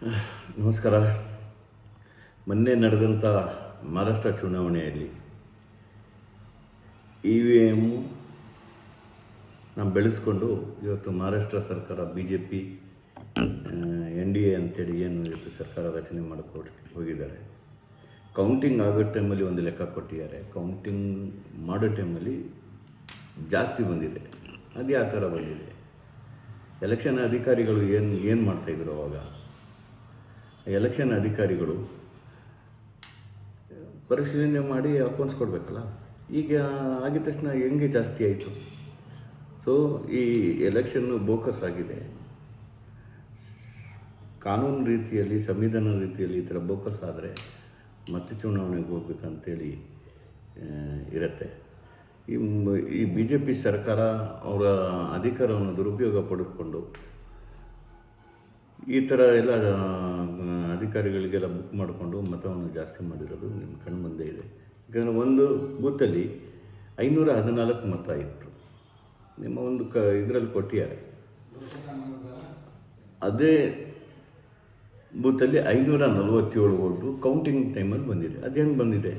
ನಮಸ್ಕಾರ. ಮೊನ್ನೆ ನಡೆದಂಥ ಮಹಾರಾಷ್ಟ್ರ ಚುನಾವಣೆಯಲ್ಲಿ ಇ ವಿ ಎಮ್ಮು ನಾವು ಬೆಳೆಸ್ಕೊಂಡು ಇವತ್ತು ಮಹಾರಾಷ್ಟ್ರ ಸರ್ಕಾರ B J P N D A ಅಂತೇಳಿ ಏನು ಇವತ್ತು ಸರ್ಕಾರ ರಚನೆ ಮಾಡಿಕೊಟ್ಟು ಹೋಗಿದ್ದಾರೆ. ಕೌಂಟಿಂಗ್ ಆಗೋ ಟೈಮಲ್ಲಿ ಒಂದು ಲೆಕ್ಕ ಕೊಟ್ಟಿದ್ದಾರೆ. ಕೌಂಟಿಂಗ್ ಮಾಡೋ ಟೈಮಲ್ಲಿ ಜಾಸ್ತಿ ಬಂದಿದೆ. ಅದು ಯಾವ ಥರ ಬಂದಿದೆ? ಎಲೆಕ್ಷನ್ ಅಧಿಕಾರಿಗಳು ಏನು ಮಾಡ್ತಾಯಿದ್ರು ಅವಾಗ? ಎಲೆಕ್ಷನ್ ಅಧಿಕಾರಿಗಳು ಪರಿಶೀಲನೆ ಮಾಡಿ ಅಕೌಂಟ್ಸ್ ಕೊಡಬೇಕಲ್ಲ. ಈಗ ಆಗಿದ ತಕ್ಷಣ ಹೆಂಗೆ ಜಾಸ್ತಿ ಆಯಿತು? ಸೊ ಈ ಎಲೆಕ್ಷನ್ನು ಬೋಕಸ್ ಆಗಿದೆ. ಕಾನೂನು ರೀತಿಯಲ್ಲಿ, ಸಂವಿಧಾನ ರೀತಿಯಲ್ಲಿ ಈ ಥರ ಬೋಕಸ್ ಆದರೆ ಮತ್ತೆ ಚುನಾವಣೆಗೆ ಹೋಗ್ಬೇಕಂತೇಳಿ ಇರುತ್ತೆ. ಈ ಬಿ ಜೆ ಪಿ ಸರ್ಕಾರ ಅವರ ಅಧಿಕಾರವನ್ನು ದುರುಪಯೋಗ ಪಡೆದುಕೊಂಡು ಈ ಥರ ಎಲ್ಲ ಅಧಿಕಾರಿಗಳಿಗೆಲ್ಲ ಬುಕ್ ಮಾಡಿಕೊಂಡು ಮತವನ್ನು ಜಾಸ್ತಿ ಮಾಡಿರೋದು ನಿಮ್ಮ ಕಣ್ಣು ಮುಂದೆ ಇದೆ. ಯಾಕಂದರೆ ಒಂದು ಬೂತಲ್ಲಿ 514 ಮತ ಇತ್ತು. ನಿಮ್ಮ ಒಂದು ಇದರಲ್ಲಿ ಕೊಟ್ಟಿದ್ದಾರೆ. ಅದೇ ಬೂತಲ್ಲಿ 547 ಓಟು ಕೌಂಟಿಂಗ್ ಟೈಮಲ್ಲಿ ಬಂದಿದೆ. ಅದು ಹೆಂಗೆ ಬಂದಿದೆ?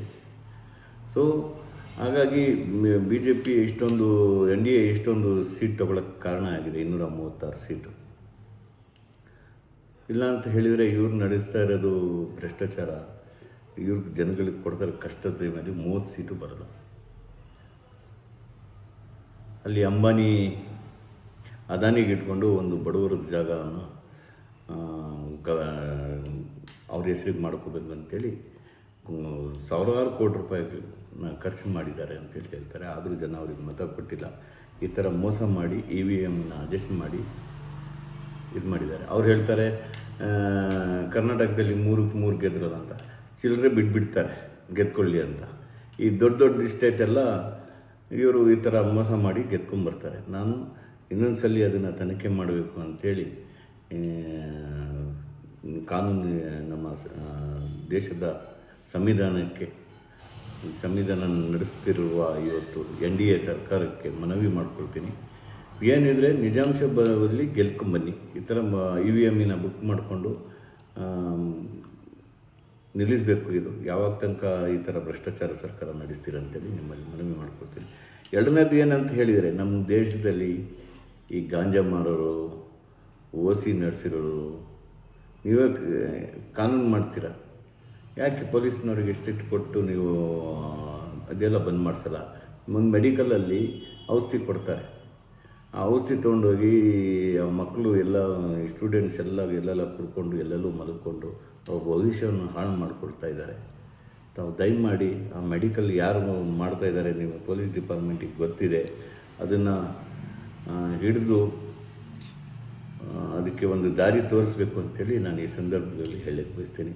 ಸೊ ಹಾಗಾಗಿ ಬಿ ಜೆ ಪಿ ಇಷ್ಟೊಂದು ಎನ್ ಡಿ ಎ ಇಷ್ಟೊಂದು ಸೀಟ್ ತೊಗೊಳಕ್ಕೆ ಕಾರಣ ಆಗಿದೆ. 236 ಸೀಟು. ಇಲ್ಲ ಅಂತ ಹೇಳಿದರೆ ಇವ್ರು ನಡೆಸ್ತಾ ಇರೋದು ಭ್ರಷ್ಟಾಚಾರ. ಇವ್ರಿಗೆ ಜನಗಳಿಗೆ ಕೊಡ್ತಾರೆ ಕಷ್ಟದ ಮೇಲೆ 30 ಸೀಟು ಬರೋಲ್ಲ. ಅಲ್ಲಿ ಅದಾನಿಗೆ ಇಟ್ಕೊಂಡು ಒಂದು ಬಡವರದ ಜಾಗವನ್ನು ಅವ್ರ ಹೆಸರಿಗೆ ಮಾಡ್ಕೋಬೇಕು ಅಂತೇಳಿ ಸಾವಿರಾರು ಕೋಟಿ ರೂಪಾಯಿಗಳನ್ನ ಖರ್ಚು ಮಾಡಿದ್ದಾರೆ ಅಂತೇಳಿ ಹೇಳ್ತಾರೆ. ಆದರೂ ಜನ ಅವ್ರಿಗೆ ಮತ ಕೊಟ್ಟಿಲ್ಲ. ಈ ಥರ ಮೋಸ ಮಾಡಿ ಇ ವಿ ಎಮ್ನ ಅಡ್ಜಸ್ಟ್ ಮಾಡಿ ಇದು ಮಾಡಿದ್ದಾರೆ. ಅವ್ರು ಹೇಳ್ತಾರೆ ಕರ್ನಾಟಕದಲ್ಲಿ 3ಕ್ಕೆ 3 ಗೆದ್ರಲ್ಲ ಅಂತ. ಚಿಲ್ಲರೆ ಬಿಟ್ಬಿಡ್ತಾರೆ ಗೆದ್ಕೊಳ್ಳಿ ಅಂತ. ಈ ದೊಡ್ಡ ದೊಡ್ಡ ಸ್ಟೇಟೆಲ್ಲ ಇವರು ಈ ಥರ ಮೋಸ ಮಾಡಿ ಗೆದ್ಕೊಂಬರ್ತಾರೆ. ನಾನು ಇನ್ನೊಂದು ಸಲ ಅದನ್ನು ತನಿಖೆ ಮಾಡಬೇಕು ಅಂಥೇಳಿ ಕಾನೂನು ನಮ್ಮ ದೇಶದ ಸಂವಿಧಾನ ನಡೆಸ್ತಿರುವ ಇವತ್ತು ಎನ್ ಡಿ ಎ ಸರ್ಕಾರಕ್ಕೆ ಮನವಿ ಮಾಡ್ಕೊಳ್ತೀನಿ. ಏನಿದ್ರೆ ನಿಜಾಂಶದಲ್ಲಿ ಗೆಲ್ಕೊಂಬನ್ನಿ. ಈ ಥರ ಇ ವಿ ಎಮ್ಮಿನ ಬುಕ್ ಮಾಡಿಕೊಂಡು ನಿಲ್ಲಿಸಬೇಕು. ಇದು ಯಾವಾಗ ತನಕ ಈ ಥರ ಭ್ರಷ್ಟಾಚಾರ ಸರ್ಕಾರ ನಡೆಸ್ತೀರಂತೇಳಿ ನಿಮ್ಮಲ್ಲಿ ಮನವಿ ಮಾಡ್ಕೊಳ್ತೀನಿ. ಎರಡನೇದು ಏನಂತ ಹೇಳಿದರೆ, ನಮ್ಮ ದೇಶದಲ್ಲಿ ಈ ಗಾಂಜಾ ಮಾರೋರು, ಓ ಸಿ ನಡೆಸಿರೋರು, ನೀವೇ ಕಾನೂನು ಮಾಡ್ತೀರಾ? ಯಾಕೆ ಪೊಲೀಸ್ನವ್ರಿಗೆ ಸ್ಟ್ರಿಕ್ಟ್ ಕೊಟ್ಟು ನೀವು ಅದೆಲ್ಲ ಬಂದ್ ಮಾಡಿಸಲ್ಲ? ಒಂದು ಮೆಡಿಕಲಲ್ಲಿ ಔಷಧಿ ಕೊಡ್ತಾರೆ. ಆ ಔಷಧಿ ತೊಗೊಂಡೋಗಿ ಮಕ್ಕಳು ಎಲ್ಲ ಸ್ಟೂಡೆಂಟ್ಸ್ ಎಲ್ಲೆಲ್ಲ ಕುಡ್ಕೊಂಡು ಎಲ್ಲೆಲ್ಲೂ ಮಲ್ಕೊಂಡು ಅವ್ರ ಭವಿಷ್ಯವನ್ನು ಹಾಳು ಮಾಡ್ಕೊಳ್ತಾ ಇದ್ದಾರೆ. ತಾವು ದಯಮಾಡಿ ಆ ಮೆಡಿಕಲ್ ಯಾರು ಮಾಡ್ತಾಯಿದ್ದಾರೆ ನೀವು ಪೊಲೀಸ್ ಡಿಪಾರ್ಟ್ಮೆಂಟಿಗೆ ಗೊತ್ತಿದೆ. ಅದನ್ನು ಹಿಡಿದು ಅದಕ್ಕೆ ಒಂದು ದಾರಿ ತೋರಿಸ್ಬೇಕು ಅಂತೇಳಿ ನಾನು ಈ ಸಂದರ್ಭದಲ್ಲಿ ಹೇಳಕ್ಕೆ ಬಯಸ್ತೀನಿ.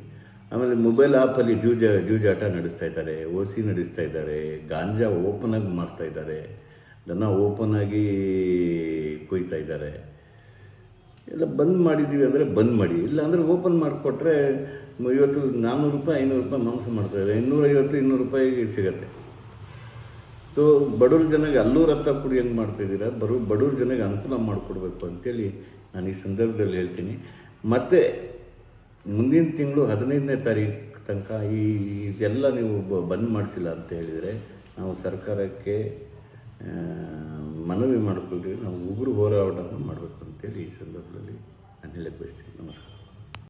ಆಮೇಲೆ ಮೊಬೈಲ್ ಆ್ಯಪಲ್ಲಿ ಜೂಜಾಟ ನಡೆಸ್ತಾ ಇದ್ದಾರೆ, ಓ ಸಿ ನಡೆಸ್ತಾ ಇದ್ದಾರೆ, ಗಾಂಜಾ ಓಪನಾಗಿ ಮಾಡ್ತಾಯಿದ್ದಾರೆ, ದನ ಓಪನಾಗಿ ಕೊಯ್ತಾ ಇದ್ದಾರೆ. ಎಲ್ಲ ಬಂದ್ ಮಾಡಿದ್ದೀವಿ ಅಂದರೆ ಬಂದ್ ಮಾಡಿ, ಇಲ್ಲ ಅಂದರೆ ಓಪನ್ ಮಾಡಿಕೊಟ್ರೆ ಇವತ್ತು 400 ರೂಪಾಯಿ 500 ರೂಪಾಯಿ ಮಾಂಸ ಮಾಡ್ತಾಯಿದ್ದಾರೆ. 250-200 ರೂಪಾಯಿಗೆ ಸಿಗತ್ತೆ. ಸೊ ಬಡವ್ರ ಜನಗೆ ಅಲ್ಲೂ ರಕ್ತ ಕುಡಿ ಹೆಂಗೆ ಮಾಡ್ತಾಯಿದ್ದೀರಾ? ಬಡವ್ರ ಜನಗೆ ಅನುಕೂಲ ಮಾಡಿಕೊಡ್ಬೇಕು ಅಂತೇಳಿ ನಾನು ಈ ಸಂದರ್ಭದಲ್ಲಿ ಹೇಳ್ತೀನಿ. ಮತ್ತು ಮುಂದಿನ ತಿಂಗಳು 15ನೇ ತಾರೀಕು ತನಕ ಇದೆಲ್ಲ ನೀವು ಬಂದ್ ಮಾಡಿಸಿಲ್ಲ ಅಂತ ಹೇಳಿದರೆ ನಾವು ಸರ್ಕಾರಕ್ಕೆ ಮನವಿ ಮಾಡಿಕೊಳ್ತೀವಿ. ನಾವು ಉಗುರು ಹೋರಾಟವನ್ನು ಮಾಡಬೇಕು ಅಂತೇಳಿ ಈ ಸಂದರ್ಭದಲ್ಲಿ ನಾನು ಹೇಳಕ್ಕೆ ಬಯಸ್ತೀನಿ. ನಮಸ್ಕಾರ.